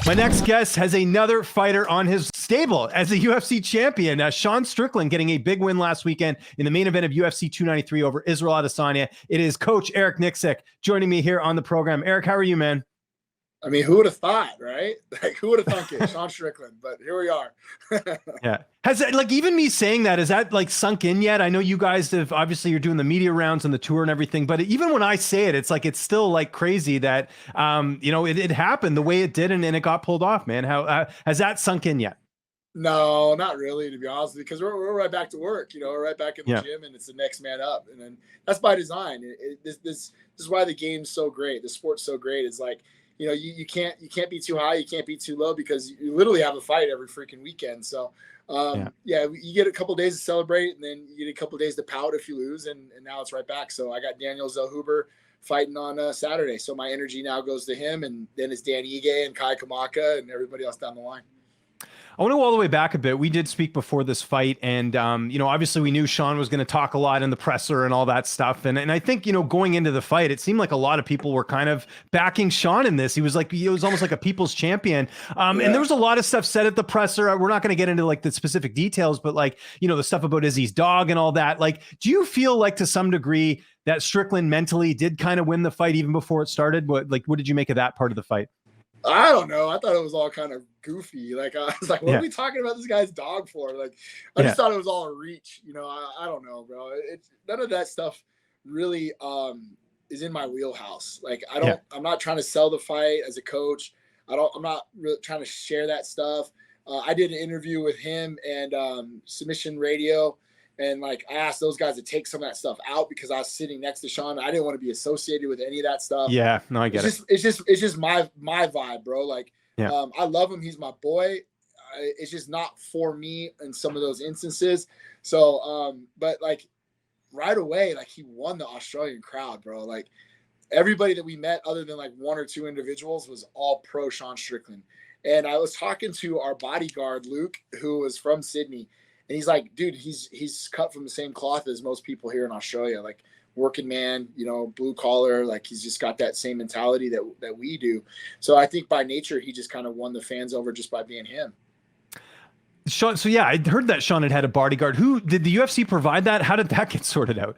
My next guest has another fighter on his stable as a UFC champion. Sean Strickland getting a big win last weekend in the main event of UFC 293 over Israel Adesanya. It is Coach Eric Nicksick joining me here on the program. Eric, how are you, man? I mean, who would have thought, right? Like, who would have thunk it? Sean Strickland, but here we are. Yeah. Has that, like, even me saying that, is that like sunk in yet? I know you guys have, obviously you're doing the media rounds and the tour and everything, but even when I say it, it's like, it's still like crazy that, it happened the way it did and it got pulled off, man. How has that sunk in yet? No, not really, to be honest, because we're right back to work. We're right back in the gym, and it's the next man up, and then that's by design. This is why the game's so great. The sport's so great. It's like, you can't be too high, you can't be too low, because you literally have a fight every freaking weekend. So you get a couple of days to celebrate, and then you get a couple of days to pout if you lose, and now it's right back. So I got Daniel Zellhuber fighting on Saturday, so my energy now goes to him, and then it's Dan Ige and Kai Kamaka and everybody else down the line. I want to go all the way back a bit. We did speak before this fight, and obviously we knew Sean was going to talk a lot in the presser and all that stuff. And I think, going into the fight, it seemed like a lot of people were kind of backing Sean in this. He was almost like a people's champion. And there was a lot of stuff said at the presser. We're not going to get into like the specific details, but the stuff about Izzy's dog and all that. Like, do you feel like to some degree that Strickland mentally did kind of win the fight even before it started? What did you make of that part of the fight? I don't know. I thought it was all kind of goofy. Like, I was like, what are we talking about this guy's dog for? Like, I just thought it was all a reach. I don't know, bro. It's none of that stuff really is in my wheelhouse. Like, I'm not trying to sell the fight as a coach. I'm not really trying to share that stuff. I did an interview with him and Submission Radio. And like, I asked those guys to take some of that stuff out because I was sitting next to Sean. I didn't want to be associated with any of that stuff. Yeah, no, I get it. It's just my vibe, bro. Like, I love him. He's my boy. It's just not for me in some of those instances. So, but like right away, like he won the Australian crowd, bro. Like everybody that we met, other than like one or two individuals, was all pro Sean Strickland. And I was talking to our bodyguard, Luke, who was from Sydney. And he's like, dude, he's cut from the same cloth as most people here in Australia, like working man, blue collar, like he's just got that same mentality that we do. So I think by nature, he just kind of won the fans over just by being him. Sean, so yeah, I heard that Sean had a bodyguard. Who did the UFC provide that? How did that get sorted out?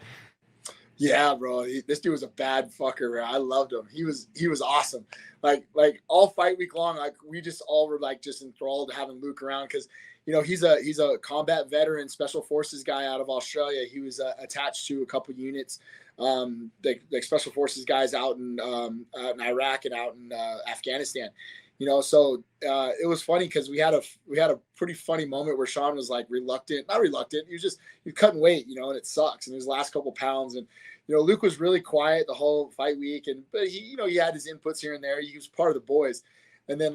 Yeah, bro, this dude was a bad fucker, bro. I loved him. He was awesome. Like all fight week long, like we just all were like just enthralled having Luke around because he's a combat veteran, special forces guy out of Australia. He was attached to a couple units, like special forces guys out in Iraq and out in Afghanistan. So it was funny because we had a pretty funny moment where Sean was like not reluctant. He was cutting weight, and it sucks. And his last couple pounds, and Luke was really quiet the whole fight week, but he had his inputs here and there. He was part of the boys. And then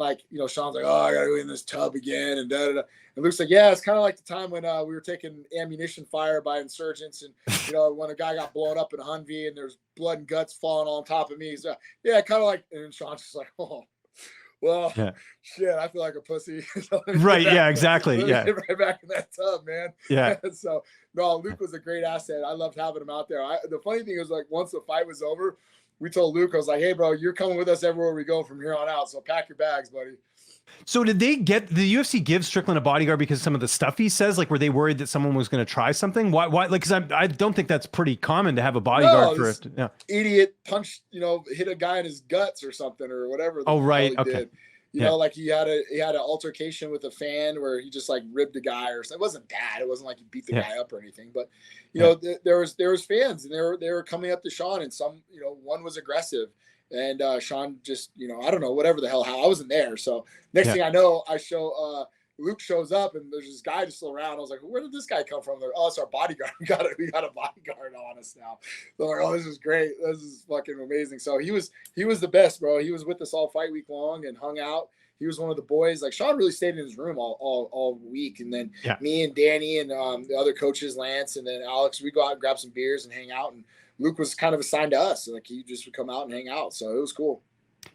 Sean's like, oh, I gotta go in this tub again, and da da da. And Luke's like, yeah, it's kind of like the time when we were taking ammunition fire by insurgents, and when a guy got blown up in a Humvee and there's blood and guts falling on top of me. He's yeah, kind of like. And then Sean's just like, oh, well, shit, I feel like a pussy. Right? Yeah, exactly. Yeah, right back in that tub, man. Yeah. So no, Luke was a great asset. I loved having him out there. The funny thing is, like, once the fight was over, we told Luke, I was like, hey, bro, you're coming with us everywhere we go from here on out. So pack your bags, buddy. So did they get the UFC give Strickland a bodyguard because of some of the stuff he says? Like, were they worried that someone was going to try something? Why? Like, because I don't think that's pretty common to have a bodyguard for it. Yeah. Idiot punched, hit a guy in his guts or something or whatever. Oh, right. Okay. Did. Like he had an altercation with a fan where he just like ribbed a guy or something. It wasn't bad. It wasn't like he beat the guy up or anything. But there was fans, and they were coming up to Sean, and some one was aggressive, and Sean just I don't know, whatever the hell, how I wasn't there. So next thing I know, Luke shows up, and there's this guy just still around. I was like, where did this guy come from? They're, oh, it's our bodyguard. We got a bodyguard on us now. So I'm like, oh, this is great. This is fucking amazing. So he was the best, bro. He was with us all fight week long and hung out. He was one of the boys. Like, Sean really stayed in his room all week. And then me and Danny and the other coaches, Lance and then Alex, we go out and grab some beers and hang out. And Luke was kind of assigned to us. So, like, he just would come out and hang out. So it was cool.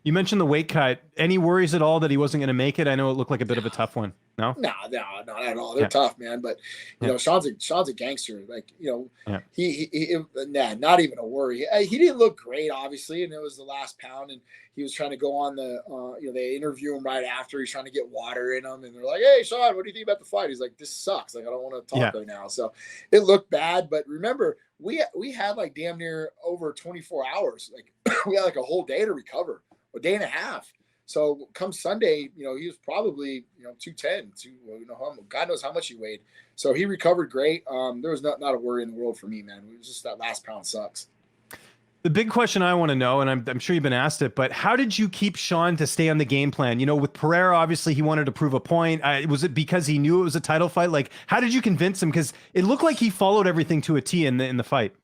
You mentioned the weight cut. Any worries at all that he wasn't going to make it? I know it looked like a bit of a tough one. No? No, not at all. They're Yeah. tough, man. But you Yeah. know, Sean's a gangster. Like, you know, Yeah. not even a worry. He didn't look great, obviously, and it was the last pound, and he was trying to go on the, you know, they interview him right after. He's trying to get water in him, and they're like, "Hey, Sean, what do you think about the fight?" He's like, "This sucks. Like, I don't want to talk right now." So it looked bad, but remember, we had like damn near over 24 hours. Like we had like a whole day to recover, a day and a half. So come Sunday, you know, he was probably, you know, 210, you know, God knows how much he weighed. So he recovered great. There was not a worry in the world for me, man. It was just that last pound sucks. The big question I want to know, and I'm sure you've been asked it, but how did you keep Sean to stay on the game plan? You know, with Pereira, obviously he wanted to prove a point. Was it because he knew it was a title fight? Like, how did you convince him? Because it looked like he followed everything to a T in the fight.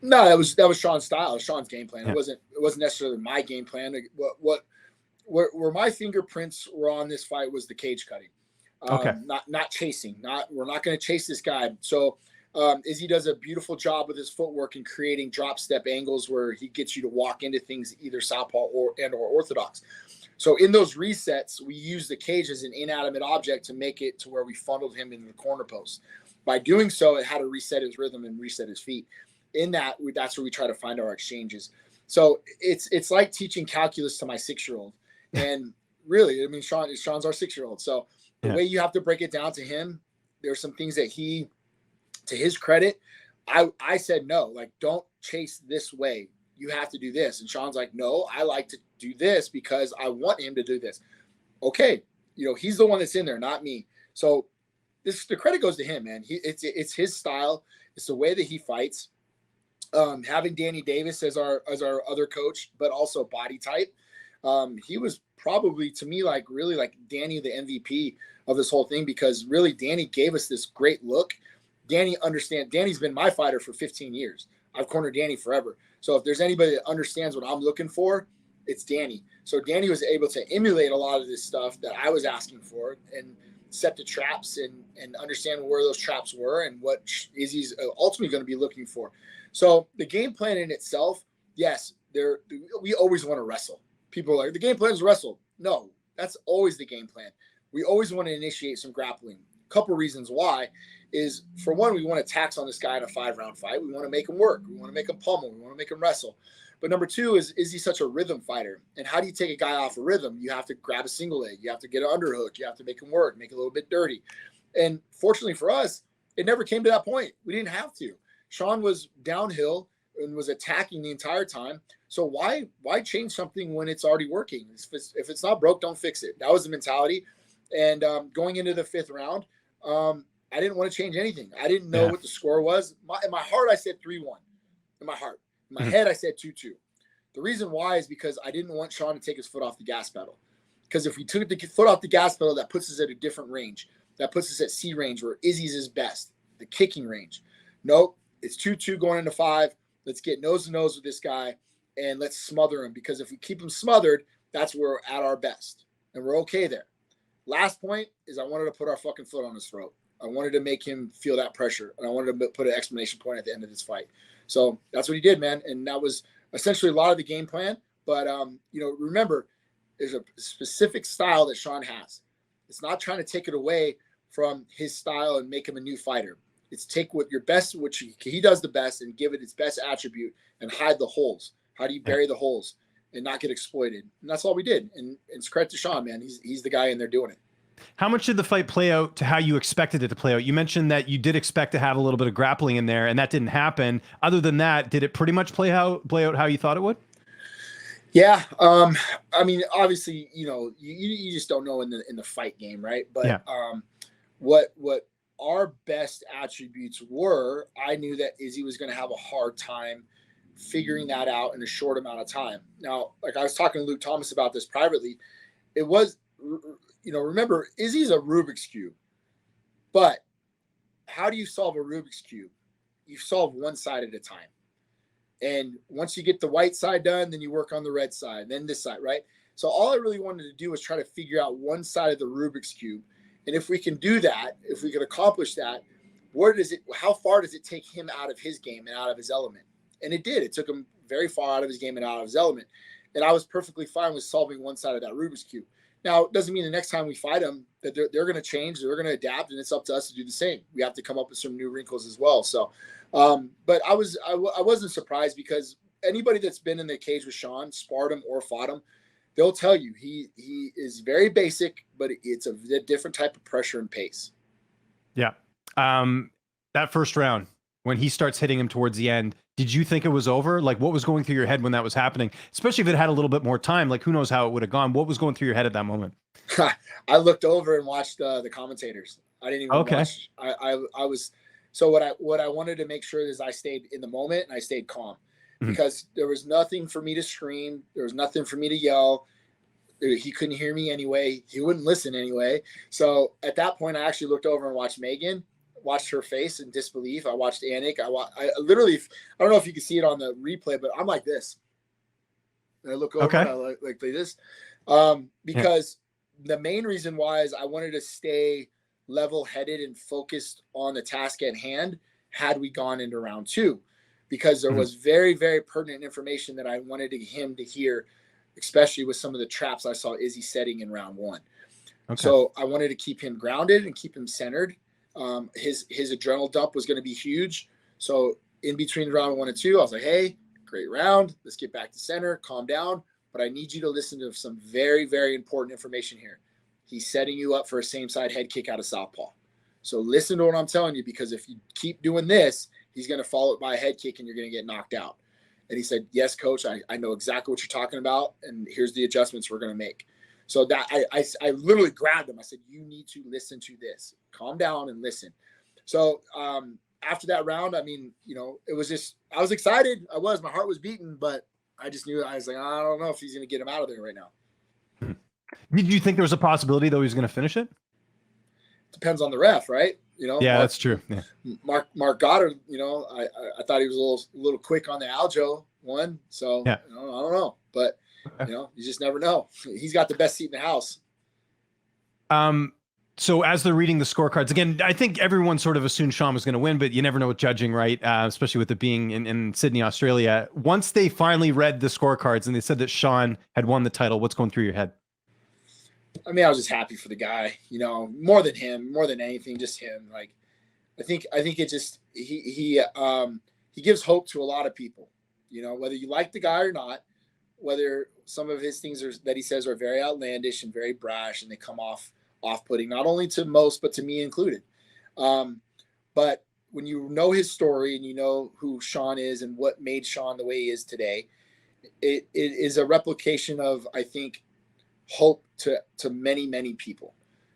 No, that was Sean's style, Sean's game plan. Yeah. It wasn't necessarily my game plan. Where my fingerprints were on this fight was the cage cutting. Okay. Not chasing. We're not going to chase this guy. So Izzy does a beautiful job with his footwork and creating drop step angles where he gets you to walk into things either southpaw or orthodox. So in those resets, we use the cage as an inanimate object to make it to where we funneled him into the corner post. By doing so, it had to reset his rhythm and reset his feet. In that, that's where we try to find our exchanges. So it's like teaching calculus to my 6-year-old. And really, I mean, Sean's our 6-year-old. So the way you have to break it down to him, there's some things that to his credit, I said, no, like, don't chase this way. You have to do this. And Sean's like, no, I like to do this because I want him to do this. Okay. You know, he's the one that's in there, not me. So the credit goes to him, man. It's his style. It's the way that he fights. Having Danny Davis as our other coach, but also body type. He was probably, to me, like really like Danny, the MVP of this whole thing, because really Danny gave us this great look. Danny's been my fighter for 15 years. I've cornered Danny forever. So if there's anybody that understands what I'm looking for, it's Danny. So Danny was able to emulate a lot of this stuff that I was asking for and set the traps and understand where those traps were and what Izzy's ultimately going to be looking for. So the game plan in itself, yes, we always want to wrestle. People are like, the game plan is wrestle. No, that's always the game plan. We always want to initiate some grappling. A couple reasons why is, for one, we want to tax on this guy in a 5-round fight. We want to make him work. We want to make him pummel. We want to make him wrestle. But number two is he such a rhythm fighter? And how do you take a guy off a rhythm? You have to grab a single leg. You have to get an underhook. You have to make him work, make it a little bit dirty. And fortunately for us, it never came to that point. We didn't have to. Sean was downhill and was attacking the entire time. So why change something when it's already working? If it's not broke, don't fix it. That was the mentality. And going into the 5th round, I didn't want to change anything. I didn't know what the score was. In my heart, I said 3-1. In my heart. In my head, I said 2-2. The reason why is because I didn't want Sean to take his foot off the gas pedal. Because if we took the foot off the gas pedal, that puts us at a different range. That puts us at C range, where Izzy's is best, the kicking range. Nope, it's 2-2 going into 5. Let's get nose to nose with this guy, and let's smother him. Because if we keep him smothered, that's where we're at our best. And we're okay there. Last point is I wanted to put our fucking foot on his throat. I wanted to make him feel that pressure, and I wanted to put an exclamation point at the end of this fight. So that's what he did, man. And that was essentially a lot of the game plan. But, you know, remember, there's a specific style that Sean has. It's not trying to take it away from his style and make him a new fighter. It's take what your best, which he does the best, and give it its best attribute and hide the holes. How do you bury the holes and not get exploited? And that's all we did. And it's credit to Sean, man. He's the guy in there doing it. How much did the fight play out to how you expected it to play out? You mentioned that you did expect to have a little bit of grappling in there, and that didn't happen. Other than that, did it pretty much play out how you thought it would? Yeah. I mean, obviously, you know, you just don't know in the fight game, right? But what our best attributes were, I knew that Izzy was going to have a hard time figuring that out in a short amount of time. Now, like I was talking to Luke Thomas about this privately, it was, you know, remember, Izzy's a Rubik's Cube. But how do you solve a Rubik's Cube? You solve one side at a time. And once you get the white side done, then you work on the red side, then this side, right? So all I really wanted to do was try to figure out one side of the Rubik's Cube. And if we can do that, if we can accomplish that, how far does it take him out of his game and out of his element? And it did. It took him very far out of his game and out of his element. And I was perfectly fine with solving one side of that Rubik's Cube. Now, it doesn't mean the next time we fight them that they're going to change, they're going to adapt, and it's up to us to do the same. We have to come up with some new wrinkles as well. So, but I wasn't surprised, because anybody that's been in the cage with Sean, sparred him or fought him, they'll tell you he is very basic, but it's a different type of pressure and pace. Yeah. That first round, when he starts hitting him towards the end, did you think it was over? Like, what was going through your head when that was happening? Especially if it had a little bit more time, like who knows how it would have gone. What was going through your head at that moment? I looked over and watched the commentators. I didn't even watch. I was, so what I wanted to make sure is I stayed in the moment and I stayed calm, because there was nothing for me to scream. There was nothing for me to yell. He couldn't hear me anyway. He wouldn't listen anyway. So at that point, I actually looked over and watched Megan, watched her face in disbelief. I watched Anik. I literally, I don't know if you can see it on the replay, but I'm like this. And I look over and I like this, because the main reason why is I wanted to stay level-headed and focused on the task at hand had we gone into round 2, because there was very, very pertinent information that I wanted him to hear, especially with some of the traps I saw Izzy setting in round 1. So I wanted to keep him grounded and keep him centered. His adrenaline dump was going to be huge. So in between round 1 and 2, I was like, hey, great round. Let's get back to center, calm down. But I need you to listen to some very, very important information here. He's setting you up for a same side head kick out of southpaw. So listen to what I'm telling you, because if you keep doing this, he's going to follow it by a head kick and you're going to get knocked out. And he said, yes, coach, I know exactly what you're talking about. And here's the adjustments we're going to make. So that I literally grabbed him. I said, you need to listen to this. Calm down and listen. So after that round, I mean, you know, it was just, I was excited. My heart was beating, but I just knew, I was like, I don't know if he's going to get him out of there right now. Did you think there was a possibility, though, he was going to finish it? Depends on the ref, right? You know, yeah, that's true. Yeah. Mark Goddard, you know, I thought he was a little quick on the Aljo one. So yeah. You know, I don't know, but you know, you just never know. He's got the best seat in the house. So as they're reading the scorecards, again, I think everyone sort of assumed Sean was going to win, but you never know with judging, right? Especially with it being in Sydney, Australia. Once they finally read the scorecards and they said that Sean had won the title, what's going through your head? I mean, I was just happy for the guy, you know, more than him, more than anything, just him. Like, I think it just, he gives hope to a lot of people, you know, whether you like the guy or not, whether some of his things that he says are very outlandish and very brash, and they come off-putting, not only to most, but to me included. But when you know his story and you know who Sean is and what made Sean the way he is today, it is a replication of, I think, hope to many, many people.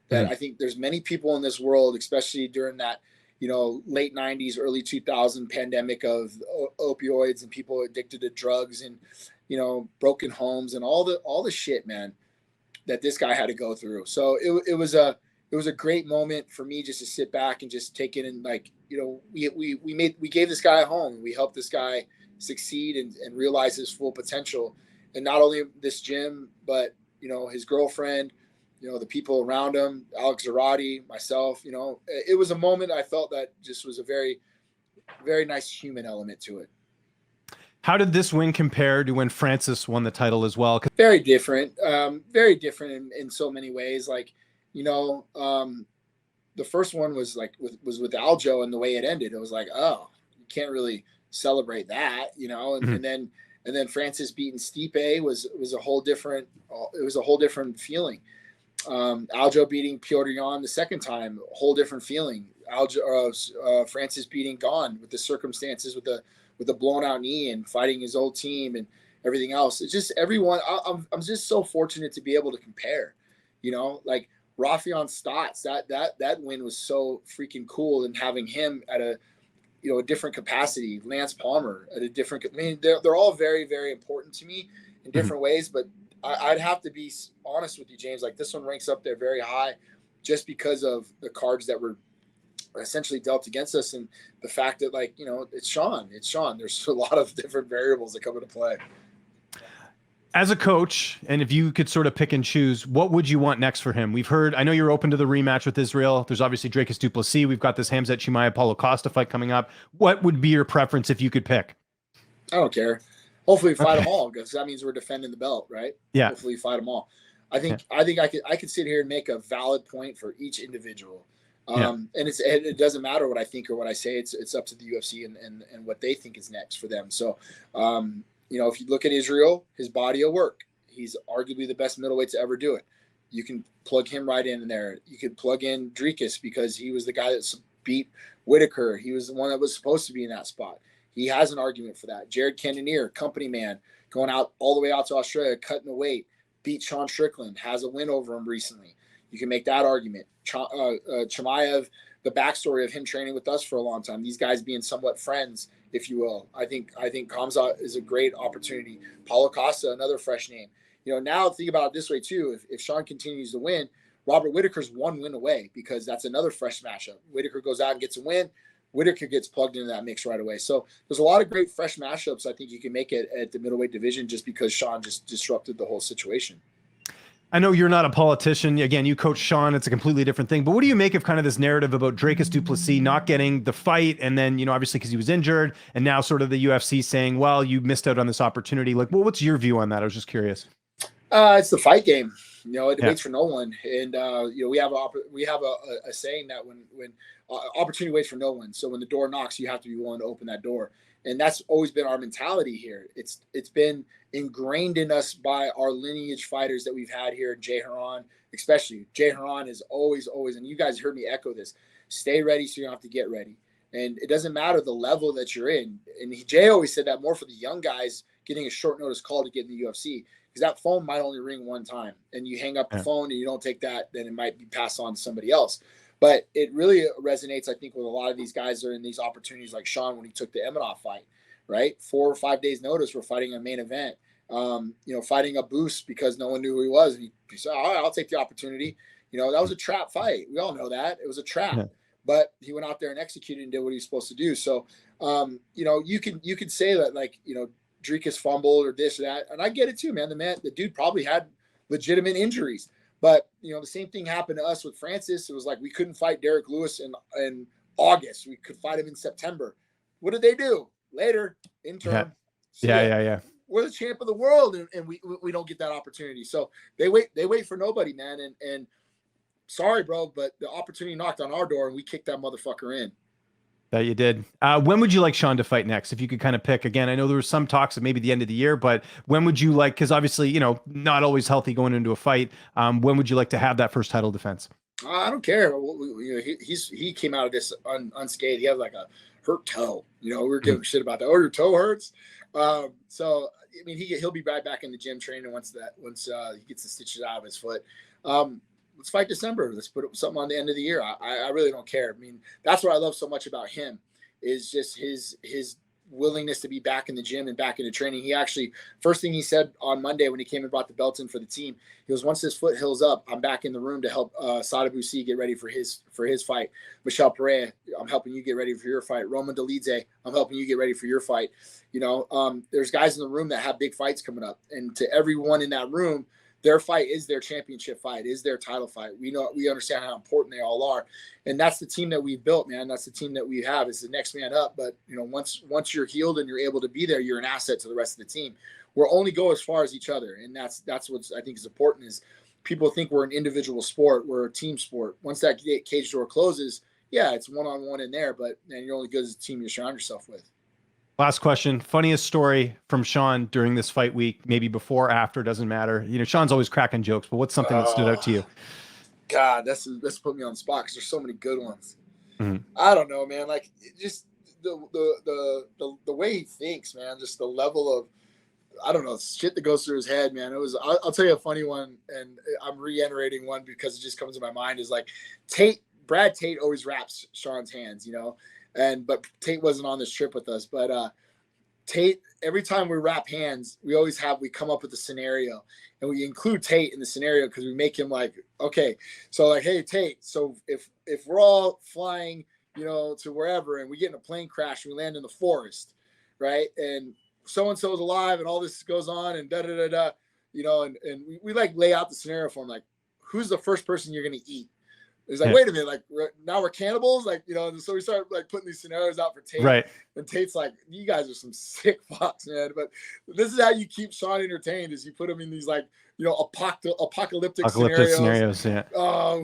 That I think there's many people in this world, especially during that, you know, late 90s, early 2000 pandemic of opioids and people addicted to drugs and, you know, broken homes and all the shit, man, that this guy had to go through. So it was a great moment for me just to sit back and just take it. And, like, you know, we gave this guy a home. We helped this guy succeed and realize his full potential. And not only this gym, but, you know, his girlfriend, you know, the people around him, Alex Zarate, myself, you know, it was a moment I felt that just was a very, very nice human element to it. How did this win compare to when Francis won the title as well? Very different in so many ways. Like, you know, the first one was like was with Aljo, and the way it ended, it was like, oh, you can't really celebrate that, you know, and then Francis beating Stipe was a whole different, it was a whole different feeling. Aljo beating Piotr Jan the second time, a whole different feeling. Francis beating Gon with the circumstances, with the blown out knee and fighting his old team and everything else. It's just everyone. I'm just so fortunate to be able to compare, you know, like Rafion Stotts, that win was so freaking cool, and having him at a, you know, a different capacity. Lance Palmer at a different, I mean, they're all very, very important to me in different ways, but I'd have to be honest with you, James. Like, this one ranks up there very high just because of the cards that were essentially dealt against us, and the fact that, like, you know, it's Sean. There's a lot of different variables that come into play. As a coach, and if you could sort of pick and choose, what would you want next for him? We've heard, I know you're open to the rematch with Israel. There's obviously Dricus Du Plessis. We've got this Hamzat Chimaev Paulo Costa fight coming up. What would be your preference if you could pick? I don't care. Hopefully, we fight them all, because that means we're defending the belt, right? Yeah. Hopefully, we fight them all. I think Yeah. I could sit here and make a valid point for each individual. Yeah. And it doesn't matter what I think or what I say. It's up to the UFC and what they think is next for them. So, if you look at Israel, his body of work, he's arguably the best middleweight to ever do it. You can plug him right in there. You could plug in Dricus, because he was the guy that beat Whitaker. He was the one that was supposed to be in that spot. He has an argument for that. Jared Cannonier, company man, going out all the way out to Australia, cutting the weight, beat Sean Strickland, has a win over him recently. You can make that argument. Chimaev, the backstory of him training with us for a long time, these guys being somewhat friends, if you will. I think Khamzat is a great opportunity. Paulo Costa, another fresh name. Now think about it this way too. If Sean continues to win, Robert Whitaker's one win away, because that's another fresh matchup. Whitaker goes out and gets a win. Whitaker gets plugged into that mix right away. So there's a lot of great fresh matchups I think you can make it at the middleweight division, just because Sean just disrupted the whole situation. I know you're not a politician. Again, you coach Sean. It's a completely different thing. But what do you make of kind of this narrative about Dricus Du Plessis not getting the fight? And then, obviously because he was injured, and now sort of the UFC saying, well, you missed out on this opportunity. Like, well, what's your view on that? I was just curious. It's the fight game. It waits for no one. And, we have a saying that when opportunity waits for no one. So when the door knocks, you have to be willing to open that door. And that's always been our mentality here. It's been ingrained in us by our lineage fighters that we've had here. Jay Haran, especially. Jay Haran is always, and you guys heard me echo this, stay ready so you don't have to get ready. And it doesn't matter the level that you're in. And Jay always said that more for the young guys getting a short notice call to get in the UFC, because that phone might only ring one time, and you hang up the phone and you don't take that, then it might be passed on to somebody else. But it really resonates, I think, with a lot of these guys that are in these opportunities, like Sean when he took the Eminov fight, right? 4 or 5 days notice, we're fighting a main event, fighting a boost because no one knew who he was. And he said, all right, I'll take the opportunity. That was a trap fight. We all know that. It was a trap. Yeah. But he went out there and executed and did what he was supposed to do. So, you could say that, like, Dricus fumbled or this or that. And I get it too, man. The dude probably had legitimate injuries. But, the same thing happened to us with Francis. It was like we couldn't fight Derek Lewis in August. We could fight him in September. What did they do? Later, interim. Yeah. We're the champ of the world, and we don't get that opportunity. So they wait for nobody, man. And sorry, bro, but the opportunity knocked on our door, and we kicked that motherfucker in. That you did. When would you like Sean to fight next? If you could kind of pick again, I know there was some talks of maybe the end of the year, but when would you like, because obviously, not always healthy going into a fight. When would you like to have that first title defense? I don't care. He came out of this unscathed. He had like a hurt toe. We were giving shit about that. Oh, your toe hurts. So I mean, he'll be right back in the gym training once he gets the stitches out of his foot. Let's fight December. Let's put something on the end of the year. I really don't care. I mean, that's what I love so much about him, is just his willingness to be back in the gym and back into training. He actually, first thing he said on Monday when he came and brought the belts in for the team, he goes, once this foot heals up, I'm back in the room to help Sada Busi get ready for his fight. Michelle Pereira, I'm helping you get ready for your fight. Roman Dolidze, I'm helping you get ready for your fight. There's guys in the room that have big fights coming up, and to everyone in that room, their fight is their championship fight, is their title fight. We understand how important they all are. And that's the team that we've built, man. That's the team that we have. It's the next man up. But, once you're healed and you're able to be there, you're an asset to the rest of the team. We'll only go as far as each other. And that's what I think is important, is people think we're an individual sport. We're a team sport. Once that cage door closes, yeah, it's one-on-one in there, but man, you're only good as a team you surround yourself with. Last question. Funniest story from Sean during this fight week, maybe before, after, doesn't matter. Sean's always cracking jokes, but what's something that stood out to you? God, that's put me on the spot, because there's so many good ones. Mm-hmm. I don't know, man. Like, just the way he thinks, man. Just the level of, I don't know, shit that goes through his head, man. I'll tell you a funny one, and I'm reiterating one because it just comes to my mind, is like Brad Tate always wraps Sean's hands, but Tate wasn't on this trip with us. But Tate, every time we wrap hands, we come up with a scenario, and we include Tate in the scenario because we make him like, okay, so like, hey Tate, so if we're all flying, to wherever, and we get in a plane crash and we land in the forest, right? And so-and-so is alive and all this goes on and and we like lay out the scenario for him, like, who's the first person you're going to eat? It's like, Yeah. wait a minute, like now we're cannibals, like, you know. And so we start like putting these scenarios out for Tate, Right. and Tate's like, you guys are some sick fucks, man. But this is how you keep Sean entertained: is you put him in these like, you know, apocalyptic scenarios. Yeah.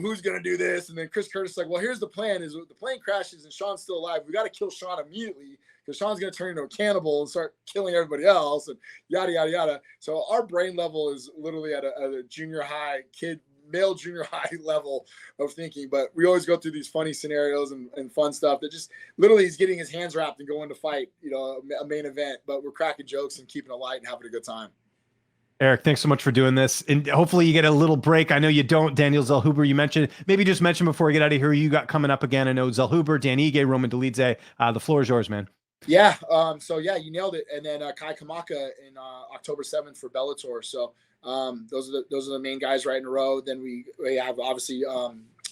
Who's gonna do this? And then Chris Curtis is like, well, here's the plan: is the plane crashes and Sean's still alive, we got to kill Sean immediately because Sean's gonna turn into a cannibal and start killing everybody else, and yada yada yada. So our brain level is literally at a junior high kid. Male junior high level of thinking, but we always go through these funny scenarios and fun stuff that just literally he's getting his hands wrapped and going to fight, you know, a main event, but we're cracking jokes and keeping it light and having a good time. Eric, thanks so much for doing this. And hopefully you get a little break. I know you don't. Daniel Zellhuber, you mentioned, maybe just mention before we get out of here, you got coming up again. I know Zellhuber, Dan Ige, Roman Dolidze. The floor is yours, man. Yeah. So yeah, you nailed it. And then Kai Kamaka in October 7th for Bellator. So those are the main guys right in a row. Then we have obviously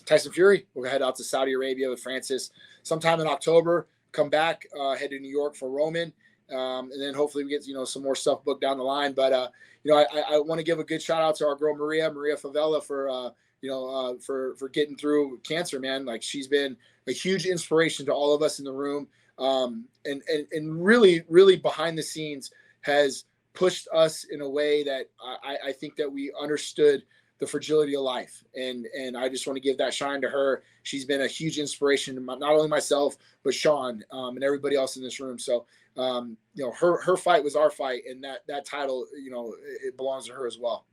Tyson Fury. We'll head out to Saudi Arabia with Francis sometime in October. Come back, head to New York for Roman, and then hopefully we get, you know, some more stuff booked down the line. But you know, I want to give a good shout out to our girl Maria Favela for you know, for getting through cancer, man. Like, she's been a huge inspiration to all of us in the room, and really behind the scenes has pushed us in a way that I think that we understood the fragility of life. And I just want to give that shine to her. She's been a huge inspiration to not only myself, but Sean, and everybody else in this room. So, you know, her fight was our fight, and that title, you know, it belongs to her as well.